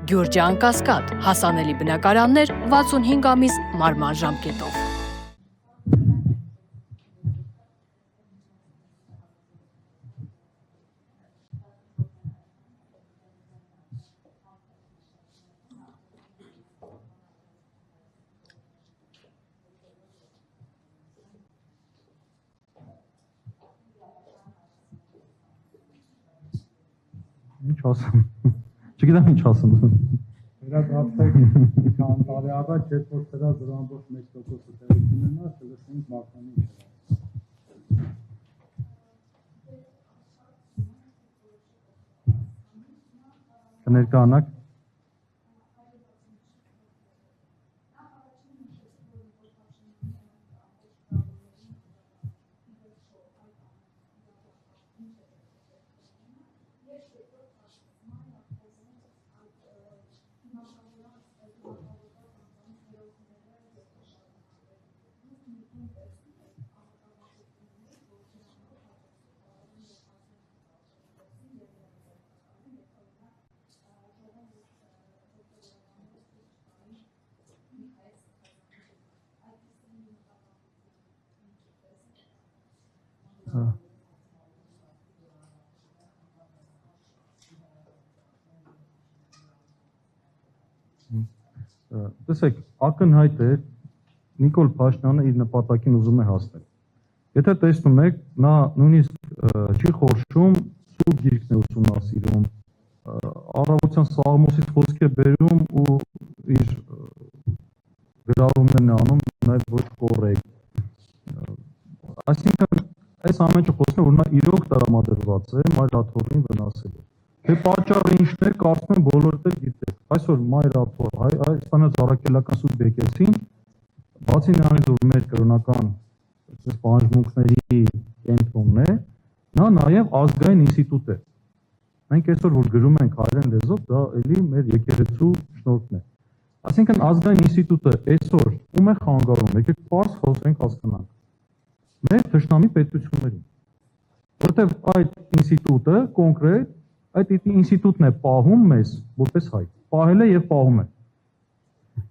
Գյուրջան Կասկադ, հասանելի բնակարաններ 65 ամիս մարման ժամկետով։ Ինչ ասեմ, չգիտեմ ինչ ասեմ։ Վերադարձեք քան տարի առաջ, երբ որ սրա 0.1%-ը տեղի ունենա, կլսենք Մարտանի ինչ է։ Կներկայանաք։ Տեսեք, ակնհայտ է Նիկոլ Փաշինյանը իր նպատակին ուզում է հասնել։ Եթե տեսնում եք, նա նույնիսկ չի խորշում, սուրբ գիրքն է ուսումնասիրում, առավոտյան Սաղմոսից խոսք է բերում ու իր գրառումներն է անում նաև ոչ կոռեկտ։ Այսինքն այս ամեն ինչը խոսում է, որ նա իրոք տրամադրված է Մայր Աթոռին վնասելու։ Թե պատճառը ինչն է, կարծում եմ բոլորդ էլ գիտեք։ Այսօր Մայր Աթոռ, Հայաստանից առաքելական սուտ բեկեցին, բացի նրանից, որ մեր կրոնական պահանջմունքների կենտրոնն է, նա նաև ազգային ինստիտուտ է։ Մենք այսօր որ գրում ենք հայերեն լեզվով, դա էլի մեր եկեղեցու շնորհքն է։ Այսինքն ազգային ինստիտուտը այսօր ում է խանգարում, եկեք պարզ խոսենք հասկանանք։ Մեր թշնամի պետություններին, որտեղ այդ ինստիտուտը կոնկրետ այդ ինստիտուտն է պահում մեզ որպես հայ, պահել է եւ պահում է։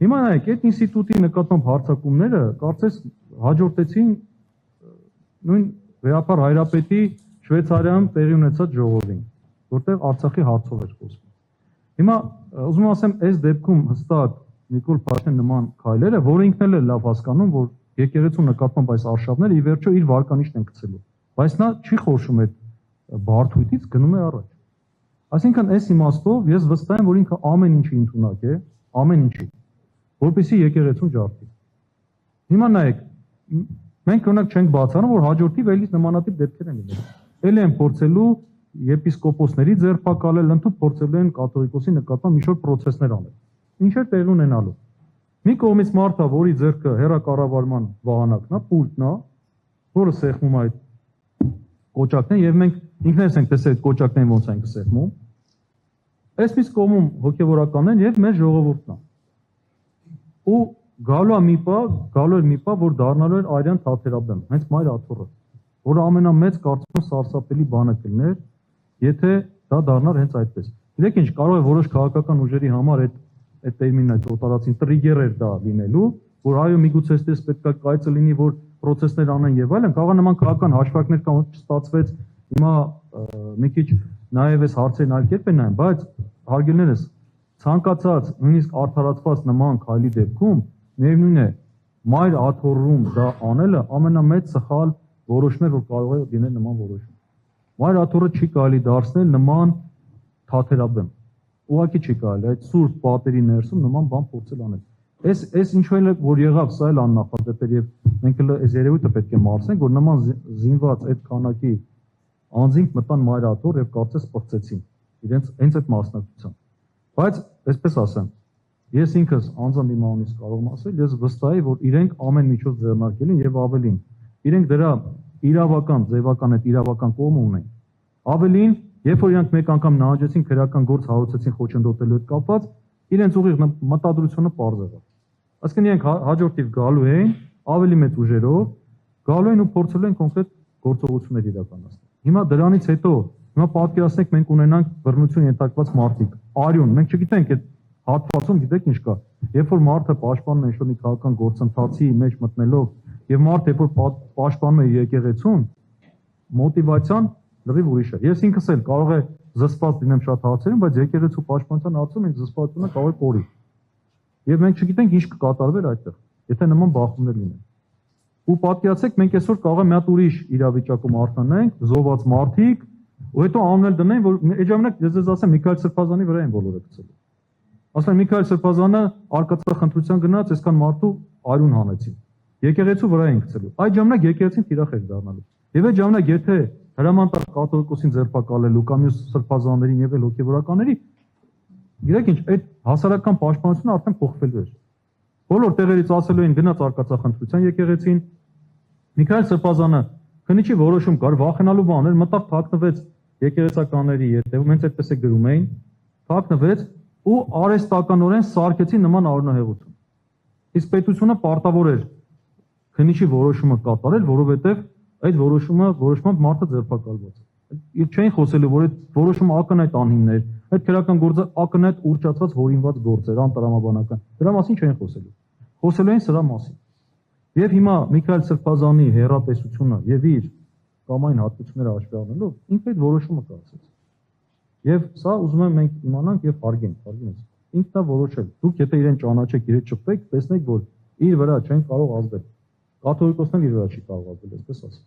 Հիմա նայեք, այդ ինստիտուտի նկատմամբ հարձակումները կարծես հաջորդեցին նույն Վեհապար Հայրապետի Շվեյցարիայում տեղի ունեցած ժողովին, որտեղ Արցախի հարցով էր խոսվում։ Հիմա ուզում ասեմ, այս դեպքում հստակ Նիկոլ Փաշինյանի նման քայլերը, որը ինքն էլ է լավ հասկանում, որ եկեղեցու նկատմամբ այս արշավները ի վերջո իր վարկանիշն են գցելու, բայց նա չի խորշում այդ բարդույթից, գնում է առաջ։ Այսինքն այս իմաստով ես վստահ եմ, որ ինքը ամեն ինչի ընդունակ է, ամեն ինչի, որպեսզի եկեղեցուն ջարդի։ Հիմա նայեք, մենք օրինակ չենք բացառում, որ հաջորդիվ էլի նմանատիպ դեպքեր են լինելու։ Էլի են փորձելու եպիսկոպոսների ձերբակալել, ընդհանուր փորձելու են կաթողիկոսի նկատմամբ ինչ-որ պրոցեսներ անել։ Ինչեր տեղի ունենալու։ Մի կողմից մարդը, որի ձեռքը հերակառավարման վահանակն է, պուլտն է, որը սեղմում այդ կոճակն է, եւ մենք ինքներս ենք տեսել այդ կոճակներին ոնց են սեղմում։ Այս մյուս կողմում հոգեվորականն եւ մեր ժողովուրդն է։ Ու գալու է մի պա, որ դառնալու էր արյան թաթերաբեմ, հենց Մայր Աթոռը, որը ամենամեծ կարծում սարսափելի բանը կլիներ, եթե դա դառնար հենց այդպես։ Գիտեք ինչ, կարող է որոշ քաղաքական ուժերի համար այդ տերմինն այդ օտարացին տրիգեր էր դա լինելու, որ այո միգուցե այդպես պետք է կայծը լինի, որ պրոցեսներ անեն եւ այլն, կարող է նման քաղաքական հաշվարկներ կամ չստացվեց, հիմա մի քիչ նաեւ այս հարցերն այլ կերպ են նայում, բայց հարգելներս ցանկացած նույնիսկ արդարացված նման քայլի դեպքում միևնույն է Մայր Աթոռում դա անելը ամենամեծ սխալ որոշումն է, որ կարող է լինել նման որոշում։ Մայր Աթոռը չի կարելի դարձնել նման թաթերաբեմ։ Ուղղակի չի կարելի այդ սուրբ պատերի ներսում նման բան փորձել անել։ Այս ինչու էլ որ եղավ, սա էլ աննախադեպ էր եւ մենք էլ այս երևույթը պետք է մարսենք, որ նման զինված այդ քանակի անձինք մտան Մայր Աթոռ եւ կարծես պրծեցին իրենց հենց այդ մասնակցությամբ։ Բայց այսպես ասեմ, ես ինքս անձամբ իմ անունից կարող եմ ասել, ես վստահ եմ, որ իրենք ամեն միջոց ձեռնարկել են եւ ավելին։ Իրենք դրա իրավական, ձևական այդ իրավական կողմը ունեն։ Ավելին, երբ որ իրանք մեկ անգամ նահանջեցին քրեական գործ հարուցեցին խոչընդոտելու հետ կապված, իրենց ուղիղ մտադրությունը պարզ եղավ։ Այսինքն իրենք հաջորդիվ գալու էին ավելի մեծ ուժերով, գալու են ու փորձելու են կոնկրետ գործողություններ իրականացնել։ Հիմա դրանից հետո, հիմա պատկերացնեք մենք ունենանք բռնություն ենթարկված մարդիկ, արյուն, մենք չգիտենք այդ հատվածում գիտեք ինչ կա։ Երբ որ մարդը պաշտպանում է ինչ-որ մի քաղաքական գործընթացի մեջ մտնելով եւ մարդը երբ որ պաշտպանում է եկեղեցուն, մոտիվացիան լրիվ ուրիշ է։ Ես ինքս էլ կարող է զսպված լինեմ շատ հարցերում, բայց եկեղեցու պաշտպանության հարցում ինձ զսպվածությունը կարող է կորի։ Եվ մենք չգիտենք ինչ կկատարվեր այդտեղ, եթե նման բախումներ լինեն։ Ու պատկերացեք, մենք այսօր կարող է մի հատ ուրիշ իրավիճակում արթնանանք, զոհված մարդիկ, ու հետո անունել դնեն, որ այդ ժամանակ ես ասեմ Միքայել Սրբազանի վրա են բոլորը գցելու։ Ասեն Միքայել Սրբազանը արկածախնդրության գնաց, այսքան մարդու արյուն հանեցին։ Եկեղեցու վրա են գցելու։ Այդ ժամանակ եկեղեցին թիրախ էր դառնալու։ Եվ այդ ժամանակ եթե հրամանտար կաթողիկոսին ձերբակալելու կամ մյուս սրբազաններին եւ էլ հոգեվորականների, գիտեք ինչ, այդ հասարակական պաշտպանությունը արդեն փոխվելու էր։ Բոլոր տեղերից ասելու են գնաց արկածախնդրության եկեղեցին, Միքայել Սրբազանը քննիչի որոշում կար, վախենալու բան էր, մտավ թաքնվեց եկեղեցականների ետևում, հենց այդպես է գրում էին, թաքնվեց ու արհեստականորեն սարքեցին նման արյունահեղություն։ Իսկ պետությունը պարտավոր էր քննիչի որոշումը կատարել, որովհետև այդ որոշմամբ մարդը ձերբակալված է։ Չէին խոսելու, որ այդ որոշումը ակնհայտ անհիմն էր, այդ քրական գործը ակնհայտ ուռճացված հորինված գործ էր, անտրամաբանական։ Դրա մասին չէին խոսելու։ Խոսելու էին սրա մասին։ Եվ հիմա Միքայել Սրբազանի հերատեսությունը եւ իր կամային հատկությունները հաշվի առնելով ինքը այդ որոշումը կայացրեց։ Եվ սա ուզում եմ մենք իմանանք եւ հարգենք։ Ինքն է որոշել։ Դուք եթե իրեն ճանաչեք, իրեն ճպտեք, տեսնեք, որ իր վրա չեն կարող ազդել։ Կաթողիկոսն իր վրա չի կարող ազդել, այսպես ասեմ։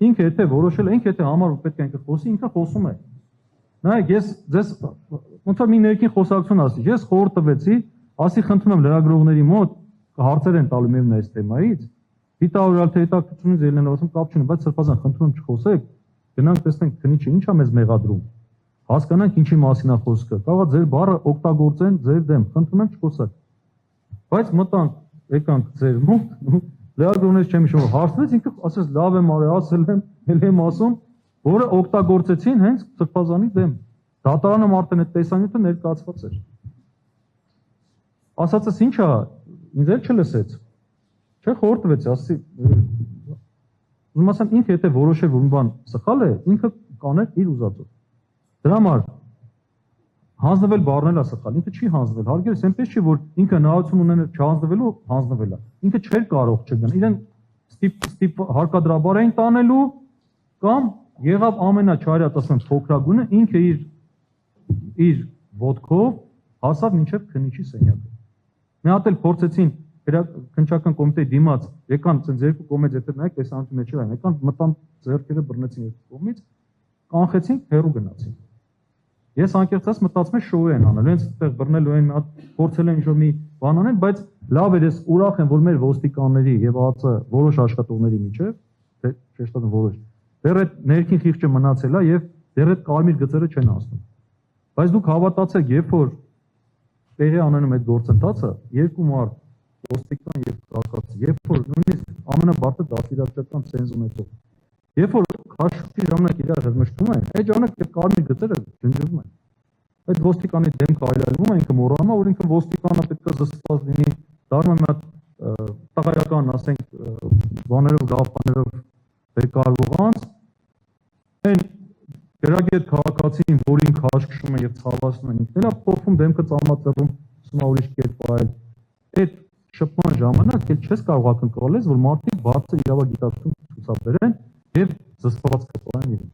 Ինքը եթե որոշել է, ինքը եթե համարում պետք է ինքը խոսի, ինքը խոսում է։ Նայեք, ես ձեզ ոնց որ մի ներքին խոսակցություն ասի, ես խորհուրդ տվեցի, ասի խնդրում եմ լրագրողների մոտ հարցեր են տալու միևնույն այս թեմայից, դիտավորալ թե հետաքրքրությունից ելնելով ասում կապ չունի, բայց Սրբազան խնդրում եմ չխոսեք, գնանք տեսնենք քննիչը ինչ է մեզ մեղադրում, հասկանանք ինչի մասին է խոսքը, կարող է ձեր բառը օգտագործեն ձեր դեմ, խնդրում եմ չխոսեք։ Բայց մտանք, եկանք ձեր մոտ, լրագրողներից չեմ հիշում, հարցնեց, ինքը ասեց լավ եմ արել, ասել եմ, ել եմ ասում, որը օգտագործեցին հենց Սրբազանի դեմ։ Դատարանը արդեն այդ տեսանյութը ներկայացված էր։ Ասածս ինչ է, ինձ էլ չլսեց։ Չէ, խորհրդվեց, ասի, ուզում ասեմ, ինքը եթե որոշել, որ մի բան սխալ է, ինքը կաներ իր ուզածով։ Դրա համար հանձնվել բառն է սխալ, ինքը չի հանձնվել, հարգելս, այնպես չի, որ ինքը նայություն ունենը չհանձնվելու, հանձնվել է։ Ինքը չէր կարող չգնալ, իրեն հարկադրաբար էին տանելու, կամ եղավ ամենաչարիած, ասեմ, փոքրագույնը, ինքը իր ոտքով հասավ մինչև քննիչի սենյակը։ Մի հատ էլ փորձեցին քննչական կոմիտեի դիմաց, եկան ցենց երկու կողմից եթե նայեք, տեսանյութի մեջ էր, եկան մտան ձեռքերը բռնեցին երկու կողմից, կանխեցին, հեռու գնացին։ Ես անկեղծած մտածում եմ շոու են անելու, հենց այդտեղ բռնելու են, մի հատ փորձել են ինչ-որ մի բան անել, բայց լավ էր, ես ուրախ եմ, որ մեր ոստիկանների եւ ԱԱԾ որոշ աշխատողների միջեւ, թե շեշտադրում որոշ, դեռ այդ ներքին խիղճը մնացել է եւ դեռ այդ կարմիր գծերը չեն ասում։ Բայց դուք հավատացեք, երբ որ տեղի անանում այդ գործընթացը, երկու մարդ ոստիկան եւ քաղաքացի, երբ որ նույնիսկ ամենաբարձր դաստիարակչական ցենզ ունեցող, երբ որ քաշուկի ժամանակ իրար հզմշտում են, այդ ժամանակ այդ կարմիր գծերը ջնջվում են։ Այդ ոստիկանի դեմքը այլայլվում է, ինքը մոռանում է, որ ինքը ոստիկանը պետք է զսպված լինի, դառնում է մի հատ տղայական, ասենք, բաներով, գաղափարներով բեկարվող անձ, այն գրագետ քաղաքացին, որին քաշքշում են եւ ցավացնում են, ինքն էլ փոխվում դեմքը ծամածրում, ասում է ուրիշ կերպ այլ։ Այդ շփման ժամանակ էլ չես կարող ակնկալել, որ մարդիկ բարձր իրավագիտակցություն ցուցաբերեն եւ զսպված կպահեն իրենց։